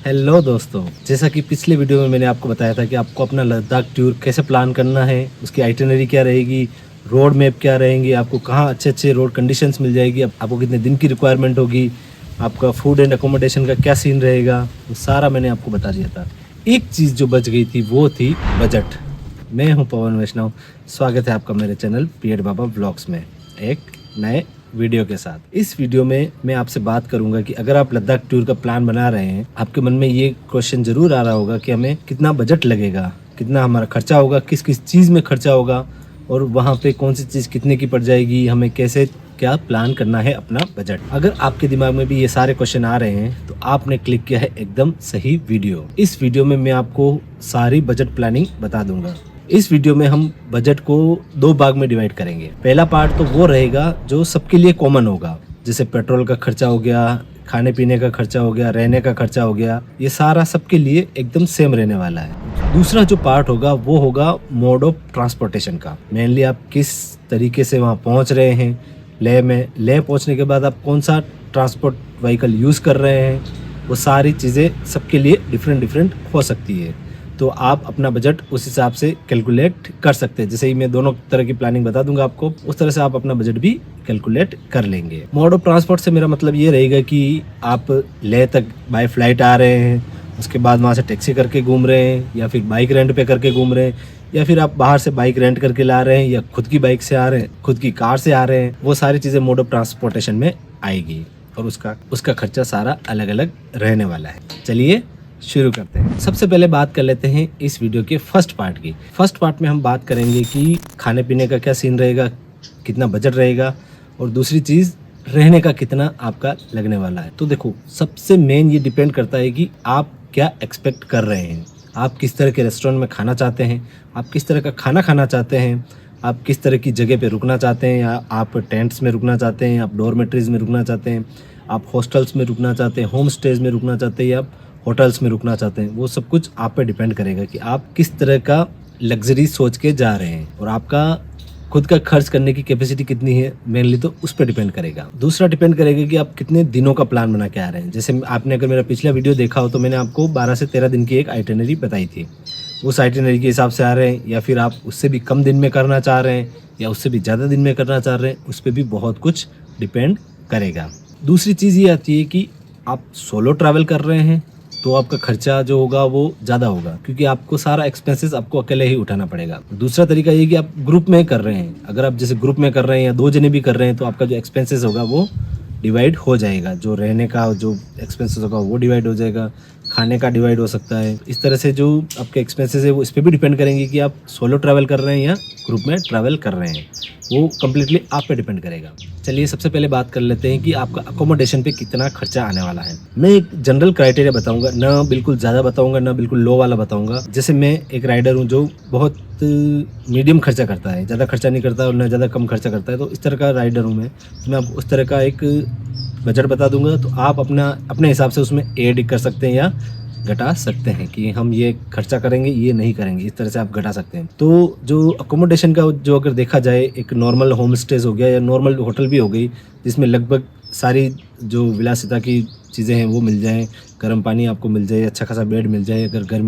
Hello दोस्तों, जैसा कि पिछले वीडियो में मैंने आपको बताया था कि आपको अपना लद्दाख टूर कैसे प्लान करना है, उसकी आइटिनरी क्या रहेगी, रोड मैप क्या रहेंगे, आपको कहाँ अच्छे अच्छे रोड कंडीशंस मिल जाएगी, आपको कितने दिन की रिक्वायरमेंट होगी, आपका फूड एंड अकोमोडेशन का क्या सीन रहेगा, वो सारा मैंने आपको बता दिया था। एक चीज़ जो बच गई थी वो थी बजट। मैं हूँ पवन वैष्णव, स्वागत है आपका मेरे चैनल पीएड बाबा व्लॉग्स में एक नए वीडियो के साथ। इस वीडियो में मैं आपसे बात करूंगा कि अगर आप लद्दाख टूर का प्लान बना रहे हैं, आपके मन में ये क्वेश्चन जरूर आ रहा होगा कि हमें कितना बजट लगेगा, कितना हमारा खर्चा होगा, किस किस चीज़ में खर्चा होगा और वहाँ पे कौन सी चीज़ कितने की पड़ जाएगी, हमें कैसे क्या प्लान करना है अपना बजट। अगर आपके दिमाग में भी ये सारे क्वेश्चन आ रहे हैं तो आपने क्लिक किया है एकदम सही वीडियो। इस वीडियो में मैं आपको सारी बजट प्लानिंग बता दूंगा। इस वीडियो में हम बजट को दो भाग में डिवाइड करेंगे। पहला पार्ट तो वो रहेगा जो सबके लिए कॉमन होगा, जैसे पेट्रोल का खर्चा हो गया, खाने पीने का खर्चा हो गया, रहने का खर्चा हो गया, ये सारा सबके लिए एकदम सेम रहने वाला है। दूसरा जो पार्ट होगा वो होगा मोड ऑफ ट्रांसपोर्टेशन का। मेनली आप किस तरीके से वहाँ पहुँच रहे हैं, लेह पहुँचने के बाद आप कौन सा ट्रांसपोर्ट व्हीकल यूज़ कर रहे हैं, वो सारी चीज़ें सबके लिए डिफरेंट हो सकती है। तो आप अपना बजट उस हिसाब से कैलकुलेट कर सकते हैं। जैसे ही मैं दोनों तरह की प्लानिंग बता दूंगा आपको, उस तरह से आप अपना बजट भी कैलकुलेट कर लेंगे। मोड ऑफ ट्रांसपोर्ट से मेरा मतलब ये रहेगा कि आप लेह तक बाय फ्लाइट आ रहे हैं, उसके बाद वहाँ से टैक्सी करके घूम रहे हैं, या फिर बाइक रेंट पे करके घूम रहे हैं, या फिर आप बाहर से बाइक रेंट करके ला रहे हैं, या खुद की बाइक से आ रहे हैं, खुद की कार से आ रहे हैं, वो सारी चीज़ें मोड ऑफ ट्रांसपोर्टेशन में आएगी और उसका खर्चा सारा अलग अलग रहने वाला है। चलिए शुरू करते हैं। सबसे पहले बात कर लेते हैं इस वीडियो के फर्स्ट पार्ट की। फर्स्ट पार्ट में हम बात करेंगे कि खाने पीने का क्या सीन रहेगा, कितना बजट रहेगा, और दूसरी चीज़ रहने का कितना आपका लगने वाला है। तो देखो, सबसे मेन ये डिपेंड करता है कि आप क्या एक्सपेक्ट कर रहे हैं, आप किस तरह के रेस्टोरेंट में खाना चाहते हैं, आप किस तरह का खाना खाना चाहते हैं, आप किस तरह की जगह पे रुकना चाहते हैं, या आप टेंट्स में रुकना चाहते हैं, आप डॉर्मेट्रीज में रुकना चाहते हैं, आप हॉस्टल्स में रुकना चाहते हैं, होम स्टेज में रुकना चाहते हैं, या आप होटल्स में रुकना चाहते हैं। वो सब कुछ आप पे डिपेंड करेगा कि आप किस तरह का लग्जरी सोच के जा रहे हैं, और आपका खुद का खर्च करने की कैपेसिटी कितनी है, मेनली तो उस पर डिपेंड करेगा। दूसरा डिपेंड करेगा कि आप कितने दिनों का प्लान बना के आ रहे हैं। जैसे आपने अगर मेरा पिछला वीडियो देखा हो तो मैंने आपको 12 से 13 दिन की एक आइटिनरी बताई थी। उस आइटिनरी के हिसाब से आ रहे हैं, या फिर आप उससे भी कम दिन में करना चाह रहे हैं, या उससे भी ज़्यादा दिन में करना चाह रहे हैं, उस पर भी बहुत कुछ डिपेंड करेगा। दूसरी चीज़ ये आती है कि आप सोलो ट्रैवल कर रहे हैं तो आपका खर्चा जो होगा वो ज़्यादा होगा, क्योंकि आपको सारा एक्सपेंसेस आपको अकेले ही उठाना पड़ेगा। दूसरा तरीका ये कि आप ग्रुप में कर रहे हैं। अगर आप जैसे ग्रुप में कर रहे हैं या 2 जने भी कर रहे हैं तो आपका जो एक्सपेंसेस होगा वो डिवाइड हो जाएगा। जो रहने का जो एक्सपेंसेस होगा वो डिवाइड हो जाएगा, खाने का डिवाइड हो सकता है। इस तरह से जो आपके एक्सपेंसेस है वो इस पर भी डिपेंड करेंगे कि आप सोलो ट्रैवल कर रहे हैं या ग्रुप में ट्रैवल कर रहे हैं, वो कम्प्लीटली आप पे डिपेंड करेगा। चलिए सबसे पहले बात कर लेते हैं कि आपका अकोमोडेशन पे कितना खर्चा आने वाला है। मैं एक जनरल क्राइटेरिया बताऊंगा, ना बिल्कुल ज़्यादा बताऊंगा ना बिल्कुल लो वाला बताऊंगा। जैसे मैं एक राइडर हूँ जो बहुत मीडियम खर्चा करता है, ज़्यादा खर्चा नहीं करता और ना ज़्यादा कम खर्चा करता है, तो इस तरह का राइडर हूँ मैं। तो मैं आपको उस तरह का एक बजट बता दूंगा, तो आप अपने हिसाब से उसमें ऐड कर सकते हैं या घटा सकते हैं कि हम ये खर्चा करेंगे, ये नहीं करेंगे, इस तरह से आप घटा सकते हैं। तो जो अकोमोडेशन का जो अगर देखा जाए, एक नॉर्मल होम स्टेज हो गया या नॉर्मल होटल भी हो गई, जिसमें लगभग सारी जो विलासिता की चीज़ें हैं वो मिल जाएँ, गर्म पानी आपको मिल जाए, अच्छा खासा बेड मिल जाए, अगर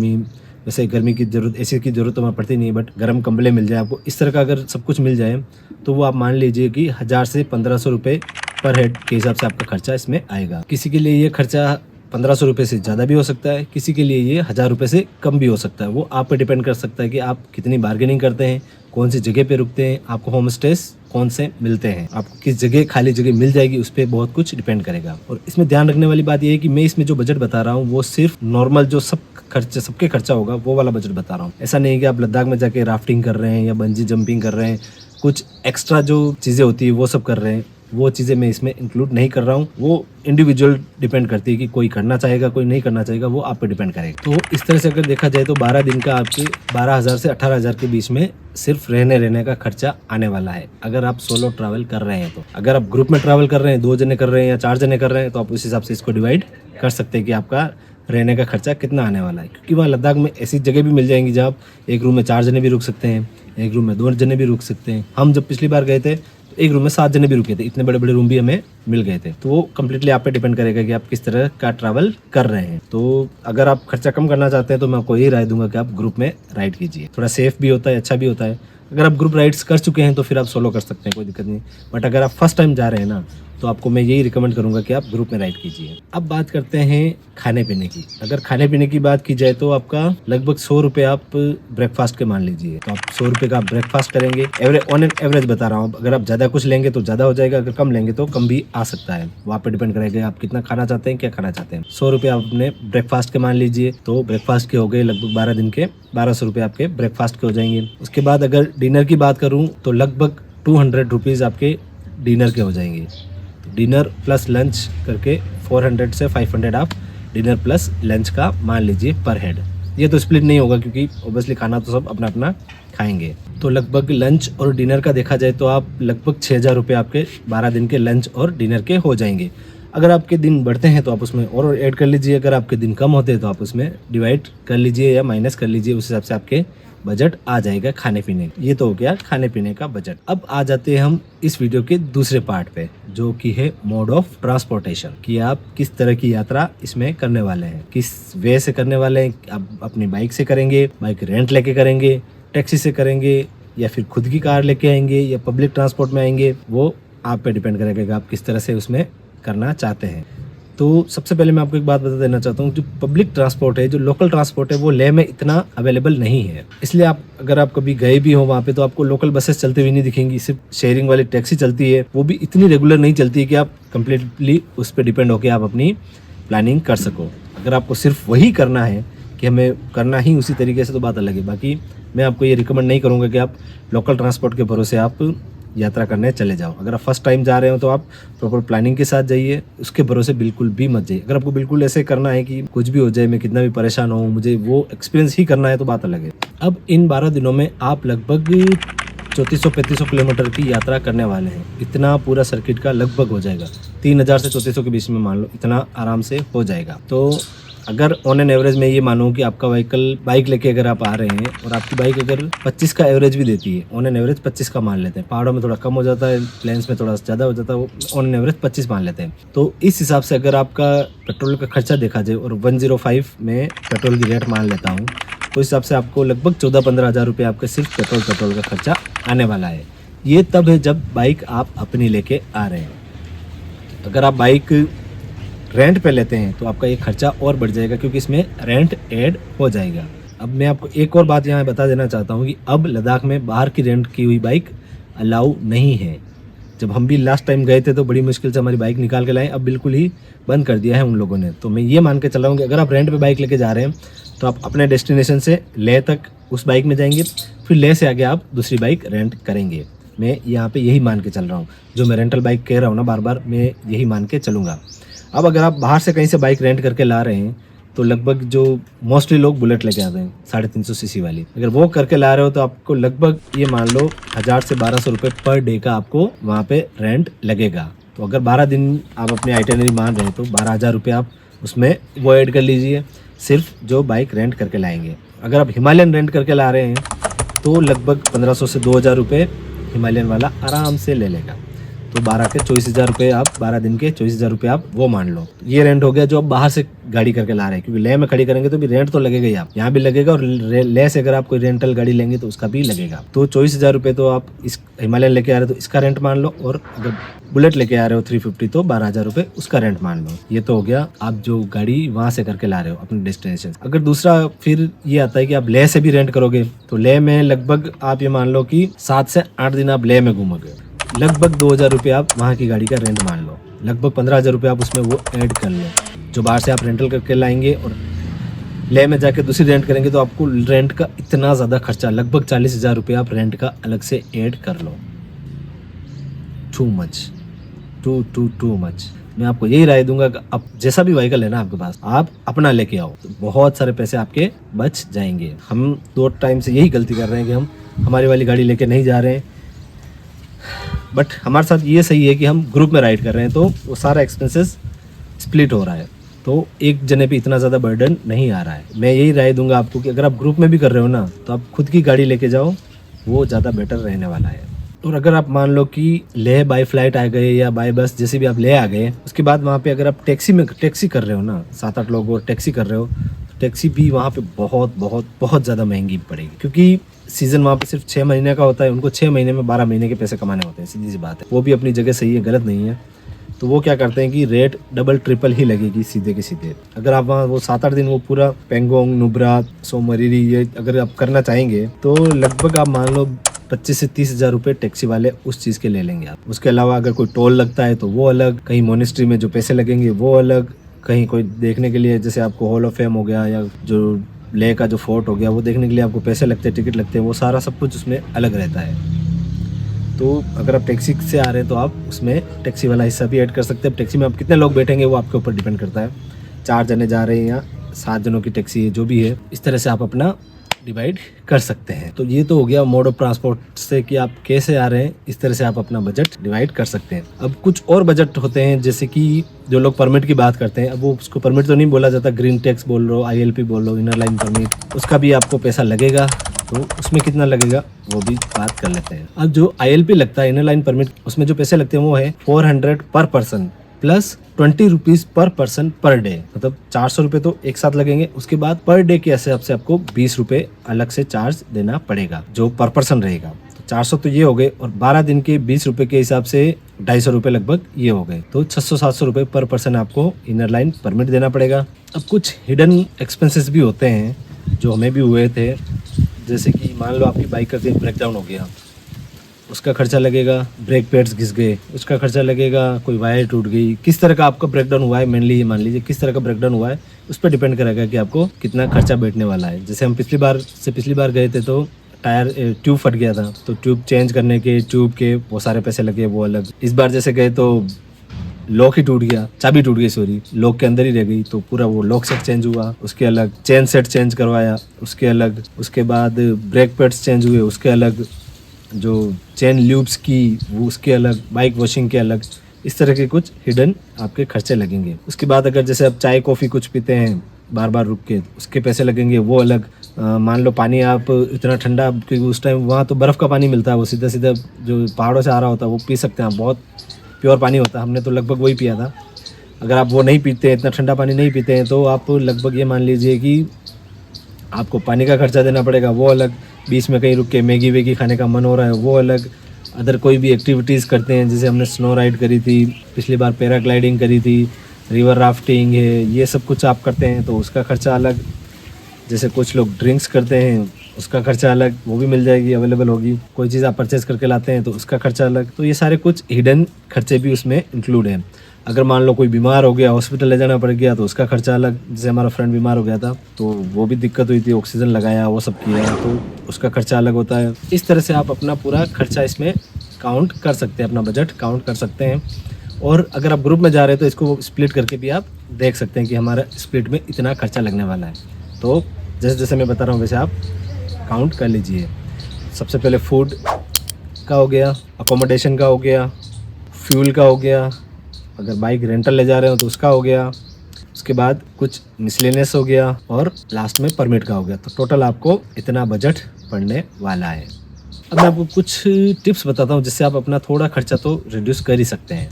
वैसे गर्मी की ज़रूरत, एसी की ज़रूरत तो वहाँ पड़ती नहीं है, बट गर्म कंबले मिल जाए आपको, इस तरह का अगर सब कुछ मिल जाए तो वो आप मान लीजिए कि 1000 से 1500 रुपये पर हेड के हिसाब से आपका खर्चा इसमें आएगा। किसी के लिए ये खर्चा 1500 रुपये से ज़्यादा भी हो सकता है, किसी के लिए ये 1000 रुपये से कम भी हो सकता है। वो आप पे डिपेंड कर सकता है कि आप कितनी बार्गेनिंग करते हैं, कौन सी जगह पे रुकते हैं, आपको होम स्टेज कौन से मिलते हैं, आपको किस जगह खाली जगह मिल जाएगी, उस पर बहुत कुछ डिपेंड करेगा। और इसमें ध्यान रखने वाली बात यह है कि मैं इसमें जो बजट बता रहा हूँ वो सिर्फ नॉर्मल जो सबके खर्चा होगा वो वाला बजट बता रहा हूँ। ऐसा नहीं है कि आप लद्दाख में जाके राफ्टिंग कर रहे हैं या बंजी जंपिंग कर रहे हैं, कुछ एक्स्ट्रा जो चीज़ें होती है वो सब कर रहे हैं, वो चीज़ें मैं इसमें इंक्लूड नहीं कर रहा हूँ। वो इंडिविजुअल डिपेंड करती है कि कोई करना चाहेगा, कोई नहीं करना चाहेगा, वो आप पे डिपेंड करेगा। तो इस तरह से अगर देखा जाए तो 12 दिन का आपके 12,000 से 18,000 के बीच में सिर्फ रहने का खर्चा आने वाला है, अगर आप सोलो ट्रैवल कर रहे हैं। तो अगर आप ग्रुप में ट्रैवल कर रहे हैं, 2 जने कर रहे हैं या 4 जने कर रहे हैं, तो आप उस हिसाब से इसको डिवाइड कर सकते हैं कि आपका रहने का खर्चा कितना आने वाला है। क्योंकि वहाँ लद्दाख में ऐसी जगह भी मिल जाएंगी जहाँ आप एक रूम में 4 जने भी रुक सकते हैं, एक रूम में 2 जने भी रुक सकते हैं। हम जब पिछली बार गए थे एक रूम में 7 जने भी रुके थे, इतने बड़े बड़े रूम भी हमें मिल गए थे। तो वो कम्प्लीटली आप पे डिपेंड करेगा कि आप किस तरह का ट्रैवल कर रहे हैं। तो अगर आप खर्चा कम करना चाहते हैं तो मैं आपको यही राय दूंगा कि आप ग्रुप में राइड कीजिए, थोड़ा सेफ भी होता है, अच्छा भी होता है। अगर आप ग्रुप राइड्स कर चुके हैं तो फिर आप सोलो कर सकते हैं, कोई दिक्कत नहीं। बट अगर आप फर्स्ट टाइम जा रहे हैं ना, तो आपको मैं यही रिकमेंड करूंगा कि आप ग्रुप में राइड कीजिए। अब बात करते हैं खाने पीने की। अगर खाने पीने की बात की जाए तो आपका लगभग 100 रुपये आप ब्रेकफास्ट के मान लीजिए। तो आप 100 रुपये का आप ब्रेकफास्ट करेंगे, ऑन एन एवरेज बता रहा हूँ। अगर आप ज़्यादा कुछ लेंगे तो ज़्यादा हो जाएगा, अगर कम लेंगे तो कम भी आ सकता है। वहाँ पे डिपेंड करेगा आप कितना खाना चाहते हैं, क्या खाना चाहते हैं। 100 रुपये आप अपने ब्रेकफास्ट के मान लीजिए। तो ब्रेकफास्ट के हो गए लगभग 12 दिन के 1200 रुपये आपके ब्रेकफास्ट के हो जाएंगे। उसके बाद अगर डिनर की बात करूँ तो लगभग 200 रुपीज़ आपके डिनर के हो जाएंगे। डिनर प्लस लंच करके 400 से 500 आप डिनर प्लस लंच का मान लीजिए पर हेड। ये तो स्प्लिट नहीं होगा क्योंकि ऑब्वियसली खाना तो सब अपना अपना खाएंगे। तो लगभग लंच और डिनर का देखा जाए तो आप लगभग 6000 रुपये आपके 12 दिन के लंच और डिनर के हो जाएंगे। अगर आपके दिन बढ़ते हैं तो आप उसमें और ऐड कर लीजिए, अगर आपके दिन कम होते हैं तो आप उसमें डिवाइड कर लीजिए या माइनस कर लीजिए, उस हिसाब से आपके बजट आ जाएगा खाने पीने। ये तो हो गया खाने पीने का बजट। अब आ जाते हैं हम इस वीडियो के दूसरे पार्ट पे, जो कि है मोड ऑफ ट्रांसपोर्टेशन, कि आप किस तरह की यात्रा इसमें करने वाले हैं, किस वे से करने वाले हैं। आप अपनी बाइक से करेंगे, बाइक रेंट लेके करेंगे, टैक्सी से करेंगे, या फिर खुद की कार लेके आएंगे, या पब्लिक ट्रांसपोर्ट में आएंगे। वो आप पे डिपेंड करेगा कि आप किस तरह से उसमें करना चाहते हैं। तो सबसे पहले मैं आपको एक बात बता देना चाहता हूँ, जो पब्लिक ट्रांसपोर्ट है, जो लोकल ट्रांसपोर्ट है, वो लेह में इतना अवेलेबल नहीं है। इसलिए आप अगर आप कभी गए भी हो वहाँ पे तो आपको लोकल बसेस चलते हुए नहीं दिखेंगी, सिर्फ शेयरिंग वाली टैक्सी चलती है। वो भी इतनी रेगुलर नहीं चलती है कि आप कम्प्लीटली उस पर डिपेंड होकर आप अपनी प्लानिंग कर सको। अगर आपको सिर्फ वही करना है कि हमें करना ही उसी तरीके से, तो बात अलग है। बाकी मैं आपको ये रिकमेंड नहीं करूँगा कि आप लोकल ट्रांसपोर्ट के भरोसे आप यात्रा करने चले जाओ। अगर आप फर्स्ट टाइम जा रहे हो तो आप प्रॉपर प्लानिंग के साथ जाइए, उसके भरोसे बिल्कुल भी मत जाइए। अगर आपको बिल्कुल ऐसे करना है कि कुछ भी हो जाए, मैं कितना भी परेशान हूँ, मुझे वो एक्सपीरियंस ही करना है, तो बात अलग है। अब इन 12 दिनों में आप लगभग 3400-3500 किलोमीटर की यात्रा करने वाले हैं। इतना पूरा सर्किट का लगभग हो जाएगा, 3000 से 3400 के बीच में मान लो, इतना आराम से हो जाएगा। तो अगर ऑन एन एवरेज मैं ये मानूँ कि आपका व्हीकल बाइक लेके अगर आप आ रहे हैं और आपकी बाइक अगर 25 का एवरेज भी देती है, ऑन एन एवरेज 25 का मान लेते हैं, पहाड़ों में थोड़ा कम हो जाता है, प्लेन्स में थोड़ा ज़्यादा हो जाता है, वो ऑन एन एवरेज 25 मान लेते हैं। तो इस हिसाब से अगर आपका पेट्रोल का खर्चा देखा जाए और 105 में पेट्रोल की रेट मान लेता हूँ, तो इस हिसाब से आपको लगभग 14-15 हज़ार रुपये आपका सिर्फ पेट्रोल का खर्चा आने वाला है। ये तब है जब बाइक आप अपनी लेके आ रहे हैं। अगर आप बाइक रेंट पे लेते हैं तो आपका ये खर्चा और बढ़ जाएगा, क्योंकि इसमें रेंट ऐड हो जाएगा। अब मैं आपको एक और बात यहाँ बता देना चाहता हूँ कि अब लद्दाख में बाहर की रेंट की हुई बाइक अलाउ नहीं है। जब हम भी लास्ट टाइम गए थे तो बड़ी मुश्किल से हमारी बाइक निकाल के लाए, अब बिल्कुल ही बंद कर दिया है उन लोगों ने। तो मैं ये मान के चल रहा हूँ कि अगर आप रेंट पे बाइक लेके जा रहे हैं तो आप अपने डेस्टिनेशन से लेह तक उस बाइक में जाएंगे, फिर लेह से आगे आप दूसरी बाइक रेंट करेंगे। मैं यहाँ पे यही मान के चल रहा हूँ, जो मैं रेंटल बाइक कह रहा हूँ ना बार बार, मैं यही मान के चलूँगा। अब अगर आप बाहर से कहीं से बाइक रेंट करके ला रहे हैं तो लगभग जो मोस्टली लोग बुलेट लेके आते हैं 350 सीसी वाली, अगर वो करके ला रहे हो तो आपको लगभग ये मान लो 1000 से 1200 रुपये पर डे का आपको वहाँ पे रेंट लगेगा। तो अगर 12 दिन आप अपनी आइटनरी मान रहे हैं तो 12,000 रुपये आप उसमें वो ऐड कर लीजिए, सिर्फ जो बाइक रेंट करके लाएंगे। अगर आप हिमालयन रेंट करके ला रहे हैं तो लगभग 1500 से 2000 रुपये हिमालयन वाला आराम से ले लेगा। तो 12 के 24,000 रुपये आप 12 दिन के 24,000 रुपये आप वो मान लो। ये रेंट हो गया जो आप बाहर से गाड़ी करके ला रहे हैं, क्योंकि लेह में खड़ी करेंगे तो भी रेंट तो लगेगा ही, आप यहाँ भी लगेगा, और लेह से अगर आप कोई रेंटल गाड़ी लेंगे तो उसका भी लगेगा। तो 24,000 रुपये तो आप इस हिमालयन लेके आ रहे हो तो इसका रेंट मान लो, और अगर बुलेट लेके आ रहे हो 350 तो 12,000 रुपये उसका रेंट मान लो। ये तो हो गया आप जो गाड़ी वहां से करके ला रहे हो अपने डेस्टिनेशन। अगर दूसरा फिर ये आता है कि आप लेह से भी रेंट करोगे, तो लेह में लगभग आप ये मान लो कि 7 से 8 दिन आप लेह में घूमोगे, लगभग 2000 रुपये आप वहाँ की गाड़ी का रेंट मान लो, लगभग 15,000 रुपये आप उसमें वो ऐड कर लो। जो बाहर से आप रेंटल करके लाएंगे और लेह में जाके दूसरी रेंट करेंगे तो आपको रेंट का इतना ज़्यादा खर्चा, लगभग 40,000 रुपये आप रेंट का अलग से ऐड कर लो। Too much, too much. मैं आपको यही राय दूंगा कि आप जैसा भी व्हीकल है ना आपके पास, आप अपना लेके आओ, तो बहुत सारे पैसे आपके बच जाएंगे। हम 2 टाइम से यही गलती कर रहे हैं कि हम हमारी वाली गाड़ी लेके नहीं जा रहे हैं, बट हमारे साथ ये सही है कि हम ग्रुप में राइड कर रहे हैं, तो वो सारा एक्सपेंसेस स्प्लिट हो रहा है, तो एक जने पे इतना ज़्यादा बर्डन नहीं आ रहा है। मैं यही राय दूंगा आपको कि अगर आप ग्रुप में भी कर रहे हो ना, तो आप खुद की गाड़ी लेके जाओ, वो ज़्यादा बेटर रहने वाला है। और अगर आप मान लो कि लेह बाय फ्लाइट आ गए या बाय बस, जैसे भी आप ले आ गए, उसके बाद वहाँ पे अगर आप टैक्सी कर रहे हो ना, 7-8 लोग और टैक्सी कर रहे हो, तो टैक्सी भी वहाँ पे बहुत बहुत बहुत ज़्यादा महंगी पड़ेगी, क्योंकि सीज़न वहाँ पे सिर्फ 6 महीने का होता है। उनको 6 महीने में 12 महीने के पैसे कमाने होते हैं, सीधी सी बात है। वो भी अपनी जगह सही है, गलत नहीं है। तो वो क्या करते हैं कि रेट डबल ट्रिपल ही लगेगी सीधे के सीधे। अगर आप वहाँ वो 7-8 दिन वो पूरा पेंगोंग, नुब्रा, सोमरीरी ये अगर आप करना चाहेंगे, तो लगभग आप मान लो 25 से 30 हज़ार रुपये टैक्सी वाले उस चीज़ के ले लेंगे आप। उसके अलावा अगर कोई टोल लगता है तो वो अलग, कहीं मोनेस्ट्री में जो पैसे लगेंगे वो अलग, कहीं कोई देखने के लिए जैसे आपको हॉल ऑफ फेम हो गया या जो लेह का जो फोर्ट हो गया, वो देखने के लिए आपको पैसे लगते हैं, टिकट लगते हैं, वो सारा सब कुछ उसमें अलग रहता है। तो अगर आप टैक्सी से आ रहे हैं तो आप उसमें टैक्सी वाला हिस्सा भी ऐड कर सकते हैं। टैक्सी में आप कितने लोग बैठेंगे वो आपके ऊपर डिपेंड करता है। 4 जने जा रहे हैं या 7 जनों की टैक्सी है, जो भी है, इस तरह से आप अपना डिवाइड कर सकते हैं। तो ये तो हो गया मोड ऑफ ट्रांसपोर्ट से कि आप कैसे आ रहे हैं, इस तरह से आप अपना बजट डिवाइड कर सकते हैं। अब कुछ और बजट होते हैं, जैसे कि जो लोग परमिट की बात करते हैं, अब वो उसको परमिट तो नहीं बोला जाता, ग्रीन टैक्स बोल लो, ILP बोल लो, इनर लाइन परमिट, उसका भी आपको पैसा लगेगा। तो उसमें कितना लगेगा वो भी बात कर लेते हैं। अब जो ILP लगता है, इनर लाइन परमिट, उसमें जो पैसे लगते हैं वो है 400 पर person plus 20 rupees per person per day, मतलब 400 रुपये तो एक साथ लगेंगे। उसके बाद पर डे के हिसाब से आपको 20 रुपये अलग से चार्ज देना पड़ेगा, जो पर पर्सन रहेगा। तो 400 तो ये हो गए, और 12 दिन के 20 रुपये के हिसाब से 250 रुपये लगभग ये हो गए। तो 600-700 रुपये पर पर्सन आपको इनर लाइन परमिट देना पड़ेगा। अब कुछ हिडन एक्सपेंसेस भी होते हैं जो हमें भी हुए थे, जैसे कि मान लो आपकी बाइक का कहीं ब्रेकडाउन हो गया, उसका खर्चा लगेगा। ब्रेक पैड्स घिस गए, उसका खर्चा लगेगा। कोई वायर टूट गई, किस तरह का आपका ब्रेकडाउन हुआ है, मेनली ये मान लीजिए किस तरह का ब्रेकडाउन हुआ है, उस पर डिपेंड करेगा कि आपको कितना खर्चा बैठने वाला है। जैसे हम पिछली बार गए थे तो टायर ट्यूब फट गया था, तो ट्यूब चेंज करने के, ट्यूब के वो सारे पैसे लगे, वो अलग। इस बार जैसे गए तो लॉक ही टूट गया, चाबी टूट गई, सॉरी, लॉक के अंदर ही रह गई, तो पूरा वो लॉक सेट चेंज हुआ, उसके अलग। चेन सेट चेंज करवाया, उसके अलग। उसके बाद ब्रेक पैड्स चेंज हुए, उसके अलग। जो चेन ल्यूब्स की वो उसके अलग, बाइक वॉशिंग के अलग। इस तरह के कुछ हिडन आपके खर्चे लगेंगे। उसके बाद अगर जैसे आप चाय कॉफ़ी कुछ पीते हैं बार बार रुक के, उसके पैसे लगेंगे, वो अलग। मान लो पानी आप इतना ठंडा, क्योंकि उस टाइम वहाँ तो बर्फ़ का पानी मिलता है, वो सीधा सीधा जो पहाड़ों से आ रहा होता है वो पी सकते हैं, बहुत प्योर पानी होता है। हमने तो लगभग वही पिया था। अगर आप वो नहीं पीते हैं, इतना ठंडा पानी नहीं पीते हैं, तो आप लगभग ये मान लीजिए कि आपको पानी का खर्चा देना पड़ेगा, वो अलग। बीच में कहीं रुक के मैगी वेगी खाने का मन हो रहा है, वो अलग। अदर कोई भी एक्टिविटीज़ करते हैं, जैसे हमने स्नो राइड करी थी, पिछली बार पैराग्लाइडिंग करी थी, रिवर राफ्टिंग है, ये सब कुछ आप करते हैं तो उसका खर्चा अलग। जैसे कुछ लोग ड्रिंक्स करते हैं, उसका खर्चा अलग, वो भी मिल जाएगी, अवेलेबल होगी। कोई चीज़ आप परचेज़ करके लाते हैं तो उसका खर्चा अलग। तो ये सारे कुछ हिडन खर्चे भी उसमें इंक्लूड हैं। अगर मान लो कोई बीमार हो गया, हॉस्पिटल ले जाना पड़ गया, तो उसका खर्चा अलग। जैसे हमारा फ्रेंड बीमार हो गया था तो वो भी दिक्कत हुई थी, ऑक्सीजन लगाया, वो सब किया, तो उसका खर्चा अलग होता है। इस तरह से आप अपना पूरा खर्चा इसमें काउंट कर सकते हैं, अपना बजट काउंट कर सकते हैं। और अगर आप ग्रुप में जा रहे हैं तो इसको स्प्लिट करके भी आप देख सकते हैं कि हमारा स्प्लिट में इतना खर्चा लगने वाला है। तो जैसे जैसे मैं बता रहा हूँ वैसे आप काउंट कर लीजिए। सबसे पहले फूड का हो गया, अकोमोडेशन का हो गया, फ्यूल का हो गया, अगर बाइक रेंटल ले जा रहे हो तो उसका हो गया, उसके बाद कुछ मिसलेनियस हो गया, और लास्ट में परमिट का हो गया। तो टोटल आपको इतना बजट पड़ने वाला है। अब मैं आपको कुछ टिप्स बताता हूँ जिससे आप अपना थोड़ा खर्चा तो रिड्यूस कर ही सकते हैं।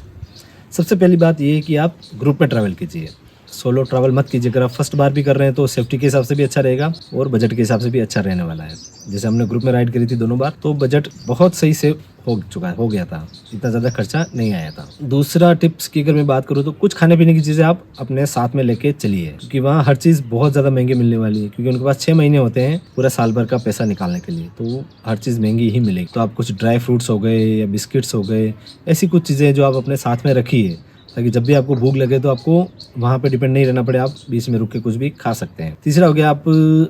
सबसे पहली बात ये है कि आप ग्रुप में ट्रैवल कीजिए, सोलो ट्रैवल मत कीजिए। अगर आप फर्स्ट बार भी कर रहे हैं तो सेफ्टी के हिसाब से भी अच्छा रहेगा और बजट के हिसाब से भी अच्छा रहने वाला है। जैसे हमने ग्रुप में राइड करी थी दोनों बार, तो बजट बहुत सही से हो गया था, इतना ज़्यादा खर्चा नहीं आया था। दूसरा टिप्स की अगर मैं बात करूँ तो कुछ खाने पीने की चीज़ें आप अपने साथ में लेके चलिए, क्योंकि वहाँ हर चीज़ बहुत ज़्यादा महंगी मिलने वाली है, क्योंकि उनके पास 6 महीने होते हैं पूरा साल भर का पैसा निकालने के लिए, तो हर चीज़ महंगी ही मिलेगी। तो आप कुछ ड्राई फ्रूट्स हो गए या बिस्किट्स हो गए, ऐसी कुछ चीज़ें जो आप अपने साथ में रखिए, ताकि जब भी आपको भूख लगे तो आपको वहाँ पे डिपेंड नहीं रहना पड़े, आप बीच में रुक के कुछ भी खा सकते हैं। तीसरा हो गया, आप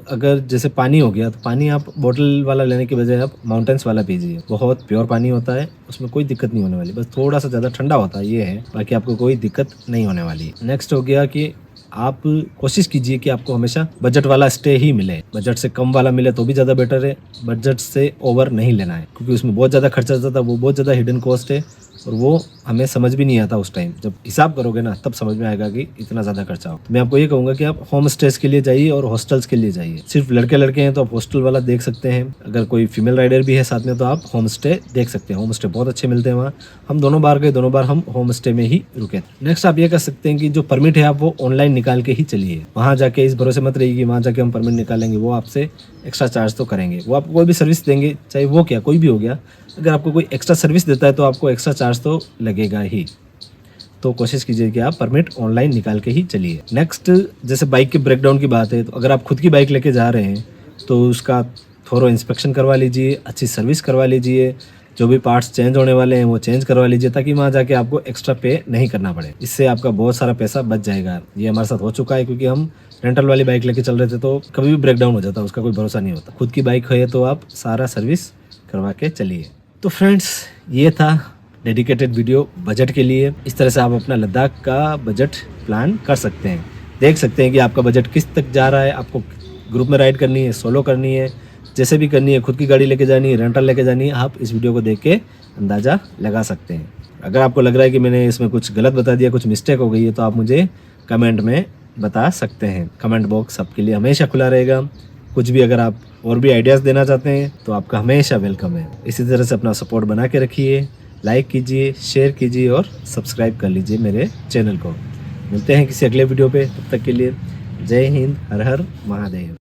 अगर जैसे पानी हो गया तो पानी आप बोतल वाला लेने की बजाय आप माउंटेन्स वाला पीजिए, बहुत प्योर पानी होता है, उसमें कोई दिक्कत नहीं होने वाली, बस थोड़ा सा ज़्यादा ठंडा होता है, ये है, बाकी आपको कोई दिक्कत नहीं होने वाली। नेक्स्ट हो गया कि आप कोशिश कीजिए कि आपको हमेशा बजट वाला स्टे ही मिले, बजट से कम वाला मिले तो भी ज़्यादा बेटर है, बजट से ओवर नहीं लेना है, क्योंकि उसमें बहुत ज़्यादा खर्चा जाता है, वो बहुत ज़्यादा हिडन कॉस्ट है, और वो हमें समझ भी नहीं आता उस टाइम। जब हिसाब करोगे ना तब समझ में आएगा कि इतना ज़्यादा खर्चा हो। मैं आपको ये कहूँगा कि आप होम स्टेज के लिए जाइए और हॉस्टल्स के लिए जाइए। सिर्फ लड़के लड़के हैं तो आप हॉस्टल वाला देख सकते हैं, अगर कोई फीमेल राइडर भी है साथ में तो आप होम स्टे देख सकते हैं। होम स्टे बहुत अच्छे मिलते हैं वहाँ। हम दोनों बार गए, दोनों बार हम होम स्टे में ही रुके थे। नेक्स्ट आप ये कर सकते हैं कि जो परमिट है आप वो ऑनलाइन निकाल के ही चलिए। वहाँ जाके इस भरोसे मत रहिए कि वहाँ जाके हम परमिट निकालेंगे, वो आपसे एक्स्ट्रा चार्ज तो करेंगे। वो आपको कोई भी सर्विस देंगे, चाहे वो क्या कोई भी हो गया, अगर आपको कोई एक्स्ट्रा सर्विस देता है तो आपको एक्स्ट्रा चार्ज तो लगेगा ही। तो कोशिश कीजिए कि आप परमिट ऑनलाइन निकाल के ही चलिए। नेक्स्ट, जैसे बाइक के ब्रेकडाउन की बात है, तो अगर आप खुद की बाइक लेके जा रहे हैं तो उसका थोरो इंस्पेक्शन करवा लीजिए, अच्छी सर्विस करवा लीजिए, जो भी पार्ट्स चेंज होने वाले हैं वो चेंज करवा लीजिए, ताकि वहाँ जाके आपको एक्स्ट्रा पे नहीं करना पड़े। इससे आपका बहुत सारा पैसा बच जाएगा। ये हमारे साथ हो चुका है, क्योंकि हम रेंटल वाली बाइक लेके चल रहे थे तो कभी भी ब्रेकडाउन हो जाता, उसका कोई भरोसा नहीं होता। खुद की बाइक है तो आप सारा सर्विस करवा के चलिए। तो फ्रेंड्स, ये था डेडिकेटेड वीडियो बजट के लिए। इस तरह से आप अपना लद्दाख का बजट प्लान कर सकते हैं। देख सकते हैं कि आपका बजट किस तक जा रहा है, आपको ग्रुप में राइड करनी है, सोलो करनी है, जैसे भी करनी है, खुद की गाड़ी लेके जानी है, रेंटल लेके जानी है, आप इस वीडियो को देख के अंदाज़ा लगा सकते हैं। अगर आपको लग रहा है कि मैंने इसमें कुछ गलत बता दिया, कुछ मिस्टेक हो गई है, तो आप मुझे कमेंट में बता सकते हैं। कमेंट बॉक्स आपके लिए हमेशा खुला रहेगा। कुछ भी अगर आप और भी आइडियाज़ देना चाहते हैं तो आपका हमेशा वेलकम है। इसी तरह से अपना सपोर्ट बना के रखिए, लाइक कीजिए, शेयर कीजिए और सब्सक्राइब कर लीजिए मेरे चैनल को। मिलते हैं किसी अगले वीडियो पे, तब तक के लिए जय हिंद, हर हर महादेव।